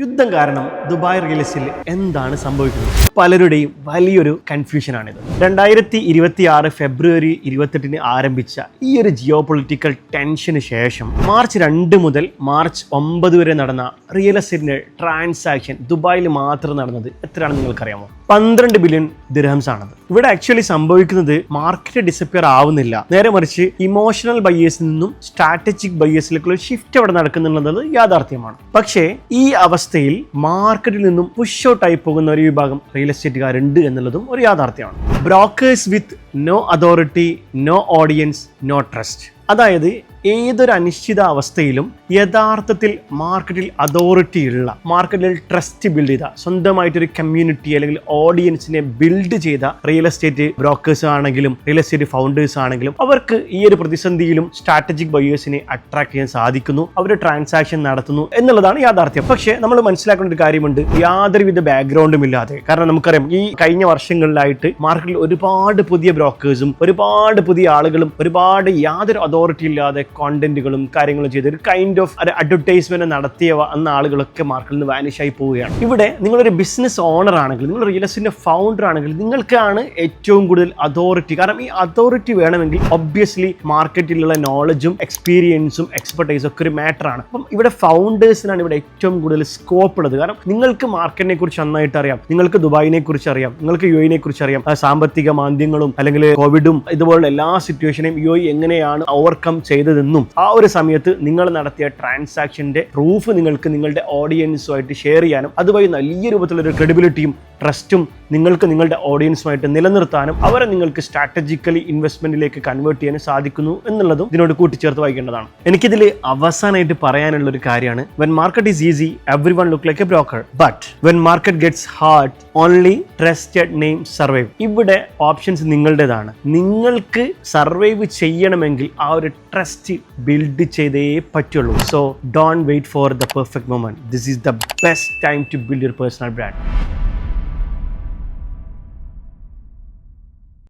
യുദ്ധം കാരണം Dubai real എസ്റ്റേറ്റിൽ എന്താണ് സംഭവിക്കുന്നത്? പലരുടെയും വലിയൊരു കൺഫ്യൂഷനാണിത്. 2026 ഫെബ്രുവരി 28 ആരംഭിച്ച ഈ ഒരു ജിയോ പൊളിറ്റിക്കൽ ടെൻഷന് ശേഷം മാർച്ച് 2 മുതൽ മാർച്ച് 9 വരെ നടന്ന റിയൽ എസ്റ്റേറ്റിന്റെ ട്രാൻസാക്ഷൻ ദുബായിൽ മാത്രം നടന്നത് എത്രയാണെന്ന് നിങ്ങൾക്കറിയാമോ? 12 ബില്യൺ ദിർഹംസ് ആണത്. ഇവിടെ ആക്ച്വലി സംഭവിക്കുന്നത് മാർക്കറ്റ് ഡിസപ്പിയർ ആവുന്നില്ല, നേരെ മറിച്ച് ഇമോഷണൽ ബയേഴ്സിൽ നിന്നും സ്ട്രാറ്റജിക് ബയേഴ്സിലേക്കുള്ള ഷിഫ്റ്റ് അവിടെ നടക്കുന്നുള്ളത് യാഥാർത്ഥ്യമാണ്. പക്ഷേ ഈ അവസ്ഥയിൽ മാർക്കറ്റിൽ നിന്നും പുഷ് ഔട്ട് ആയി പോകുന്ന ഒരു വിഭാഗം റിയൽ എസ്റ്റേറ്റുകാരുണ്ട് എന്നുള്ളതും ഒരു യാഥാർത്ഥ്യമാണ്. Brokers with no authority, no audience, no trust. അതായത് ഏതൊരു അനിശ്ചിത അവസ്ഥയിലും യഥാർത്ഥത്തിൽ മാർക്കറ്റിൽ അതോറിറ്റി ഉള്ള, മാർക്കറ്റിൽ ട്രസ്റ്റ് ബിൽഡ് ചെയ്ത, സ്വന്തമായിട്ടൊരു കമ്മ്യൂണിറ്റി അല്ലെങ്കിൽ ഓഡിയൻസിനെ ബിൽഡ് ചെയ്ത റിയൽ എസ്റ്റേറ്റ് ബ്രോക്കേഴ്സ് ആണെങ്കിലും റിയൽ എസ്റ്റേറ്റ് ഫൗണ്ടേഴ്സ് ആണെങ്കിലും അവർക്ക് ഈ ഒരു പ്രതിസന്ധിയിലും സ്ട്രാറ്റജിക് ബയേഴ്സിനെ അട്രാക്ട് ചെയ്യാൻ സാധിക്കുന്നു, അവർ ട്രാൻസാക്ഷൻ നടത്തുന്നു എന്നുള്ളതാണ് യാഥാർത്ഥ്യം. പക്ഷേ നമ്മൾ മനസ്സിലാക്കേണ്ട ഒരു കാര്യമുണ്ട്, യാതൊരുവിധ ബാക്ക്ഗ്രൗണ്ടും ഇല്ലാതെ. കാരണം നമുക്കറിയാം, ഈ കഴിഞ്ഞ വർഷങ്ങളിലായിട്ട് മാർക്കറ്റിൽ ഒരുപാട് പുതിയ ബ്രോക്കേഴ്സും ഒരുപാട് പുതിയ ആളുകളും ഒരുപാട് യാതൊരു അതോറിറ്റി ഇല്ലാതെ കോണ്ടന്റുകളും കാര്യങ്ങളും ചെയ്ത് ഒരു കൈൻഡ് ഓഫ് അഡ്വർടൈസ്മെന്റ് നടത്തിയ അന്ന ആളുകളൊക്കെ മാർക്കറ്റിൽ നിന്ന് വാനിഷ് ആയി പോവുകയാണ്. ഇവിടെ നിങ്ങളൊരു ബിസിനസ് ഓണർ ആണെങ്കിൽ, നിങ്ങൾ റിയൽ എസ്റ്റേറ്റിന്റെ ഫൗണ്ടർ ആണെങ്കിൽ നിങ്ങൾക്കാണ് ഏറ്റവും കൂടുതൽ അതോറിറ്റി. കാരണം ഈ അതോറിറ്റി വേണമെങ്കിൽ ഒബ്വിയസ്ലി മാർക്കറ്റിലുള്ള നോളജും എക്സ്പീരിയൻസും എക്സ്പെർട്ടൈസും ഒക്കെ ഒരു മാറ്റർ ആണ്. അപ്പം ഇവിടെ ഫൗണ്ടേഴ്സിനാണ് ഇവിടെ ഏറ്റവും കൂടുതൽ സ്കോപ്പ് ഉള്ളത്. കാരണം നിങ്ങൾക്ക് മാർക്കറ്റിനെ കുറിച്ച് നന്നായിട്ട് അറിയാം, നിങ്ങൾക്ക് ദുബായിനെ കുറിച്ച് അറിയാം, നിങ്ങൾക്ക് യു എനെ കുറിച്ച് അറിയാം, സാമ്പത്തിക മാന്ദ്യങ്ങളും അല്ലെങ്കിൽ കോവിഡും ഇതുപോലുള്ള എല്ലാ സിറ്റുവേഷനെയും യു എ എങ്ങനെയാണ് ഓവർകം ചെയ്തതെന്നും ആ ഒരു സമയത്ത് നിങ്ങൾ നടത്തിയ ട്രാൻസാക്ഷന്റെ പ്രൂഫ് നിങ്ങൾക്ക് നിങ്ങളുടെ ഓഡിയൻസുമായിട്ട് ഷെയർ ചെയ്യാനും അതുവഴി വലിയ രൂപത്തിലുള്ള ഒരു ക്രെഡിബിലിറ്റിയും ട്രസ്റ്റും നിങ്ങൾക്ക് നിങ്ങളുടെ ഓഡിയൻസുമായിട്ട് നിലനിർത്താനും അവരെ നിങ്ങൾക്ക് സ്ട്രാറ്റജിക്കലി ഇൻവെസ്റ്റ്മെന്റിലേക്ക് കൺവേർട്ട് ചെയ്യാനും സാധിക്കുന്നു എന്നുള്ളതും ഇതിനോട് കൂട്ടിച്ചേർത്ത് വായിക്കേണ്ടതാണ്. എനിക്കിതിൽ അവസാനമായിട്ട് പറയാനുള്ള ഒരു കാര്യമാണ്, when market is easy everyone look like a broker, but when market gets hard only trusted name survive. ഇവിടെ ഓപ്ഷൻസ് നിങ്ങളുടേതാണ്. നിങ്ങൾക്ക് സർവൈവ് ചെയ്യണമെങ്കിൽ ആ ഒരു ട്രസ്റ്റ് ബിൽഡ് ചെയ്തേ പറ്റുള്ളൂ. So don't wait for the perfect moment. This is the best time to build your personal brand.